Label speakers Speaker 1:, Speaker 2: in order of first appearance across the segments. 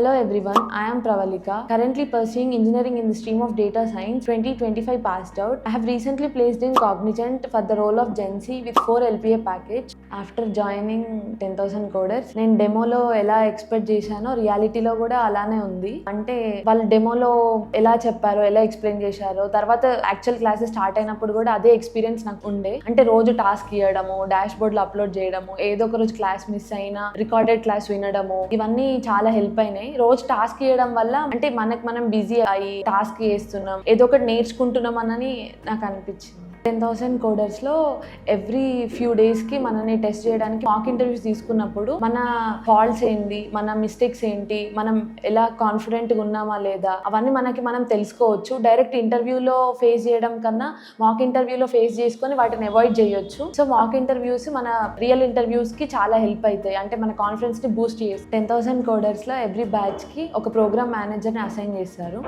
Speaker 1: Hello everyone, I am Pravalika, currently pursuing engineering in the stream of data science, 2025 passed out. I have recently placed in Cognizant for the role of Gen Z with 4 LPA package. After joining 10,000 coders, నేను డెమోలో ఎలా expect చేశానో రియాలిటీలో కూడా అలానే ఉంది. అంటే వాళ్ళు డెమోలో ఎలా చెప్పారో, ఎలా ఎక్స్ప్లెయిన్ చేశారో, తర్వాత యాక్చువల్ క్లాసెస్ స్టార్ట్ అయినప్పుడు కూడా అదే ఎక్స్పీరియన్స్ నాకు ఉండే. అంటే రోజు టాస్క్ ఇవ్వడము, డాష్ బోర్డ్లో అప్లోడ్ చేయడము, ఏదో ఒక రోజు క్లాస్ మిస్ అయినా రికార్డెడ్ క్లాస్ వినడము, ఇవన్నీ చాలా హెల్ప్ అయినాయి. రోజు టాస్క్ చేయడం వల్ల అంటే మనం బిజీ అయ్యి టాస్క్ చేస్తున్నాం, ఏదో ఒకటి నేర్చుకుంటున్నాం అని నాకు అనిపించింది. 10,000 కోడర్స్లో ఎవ్రీ ఫ్యూ డేస్కి మనని టెస్ట్ చేయడానికి మాక్ ఇంటర్వ్యూస్ తీసుకున్నప్పుడు మన ఫాల్ట్స్ ఏంటి, మన మిస్టేక్స్ ఏంటి, మనం ఎలా కాన్ఫిడెంట్గా ఉన్నామా లేదా, అవన్నీ మనం తెలుసుకోవచ్చు. డైరెక్ట్ ఇంటర్వ్యూలో ఫేస్ చేయడం కన్నా మాక్ ఇంటర్వ్యూలో ఫేస్ చేసుకొని వాటిని అవాయిడ్ చేయొచ్చు. సో మాక్ ఇంటర్వ్యూస్ మన రియల్ ఇంటర్వ్యూస్కి చాలా హెల్ప్ అవుతాయి, అంటే మన కాన్ఫిడెన్స్ని బూస్ట్ చేస్తాయి. 10,000 కోడర్స్లో ఎవ్రీ బ్యాచ్కి ఒక ప్రోగ్రామ్ మేనేజర్ని అసైన్ చేస్తారు.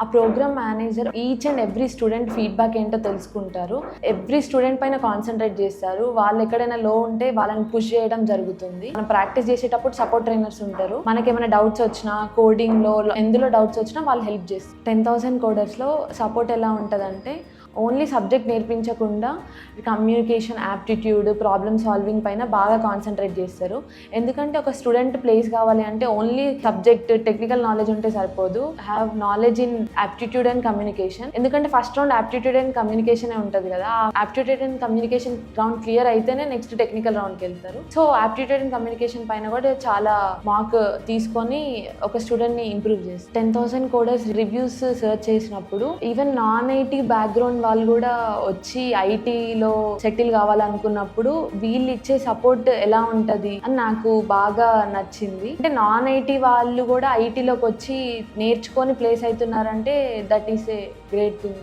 Speaker 1: ఆ program manager each and every student feedback ఏంటో తెలుసుకుంటారు. ఎవ్రీ స్టూడెంట్ పైన కాన్సన్ట్రేట్ చేస్తారు. వాళ్ళు ఎక్కడైనా లో ఉంటే వాళ్ళని పుష్ చేయడం జరుగుతుంది. మనం ప్రాక్టీస్ చేసేటప్పుడు సపోర్ట్ ట్రైనర్స్ ఉంటారు. మనకి ఏమైనా డౌట్స్ వచ్చినా, కోడింగ్ లో ఎందులో డౌట్స్ వచ్చినా వాళ్ళు హెల్ప్ చేస్తారు. 10,000 కోడర్స్లో సపోర్ట్ ఎలా ఉంటుందంటే ఓన్లీ సబ్జెక్ట్ నేర్పించకుండా కమ్యూనికేషన్, యాప్టిట్యూడ్, ప్రాబ్లమ్ సాల్వింగ్ పైన బాగా కాన్సన్ట్రేట్ చేస్తారు. ఎందుకంటే ఒక స్టూడెంట్ ప్లేస్ కావాలి అంటే ఓన్లీ సబ్జెక్ట్ టెక్నికల్ నాలెడ్జ్ ఉంటే సరిపోదు, have knowledge in aptitude and communication. ఎందుకంటే first round aptitude and communication ఉంటుంది కదా, ఆ aptitude and communication round clear అయితేనే నెక్స్ట్ టెక్నికల్ రౌండ్కి వెళ్తారు. సో యాప్టిట్యూడ్ అండ్ కమ్యూనికేషన్ పైన కూడా చాలా మార్క్ తీసుకొని ఒక స్టూడెంట్ని ఇంప్రూవ్ చేస్తారు. 10,000 కోడర్స్ రివ్యూస్ సర్చ్ చేసినప్పుడు ఈవెన్ నాన్ ఐటీ బ్యాక్గ్రౌండ్ వాళ్ళు కూడా వచ్చి ఐటీలో సెటిల్ కావాలనుకున్నప్పుడు వీళ్ళు ఇచ్చే సపోర్ట్ ఎలా ఉంటుంది అని నాకు బాగా నచ్చింది. అంటే నాన్ ఐటీ వాళ్ళు కూడా ఐటీలోకి వచ్చి నేర్చుకొని ప్లేస్ అవుతున్నారంటే that is a great thing.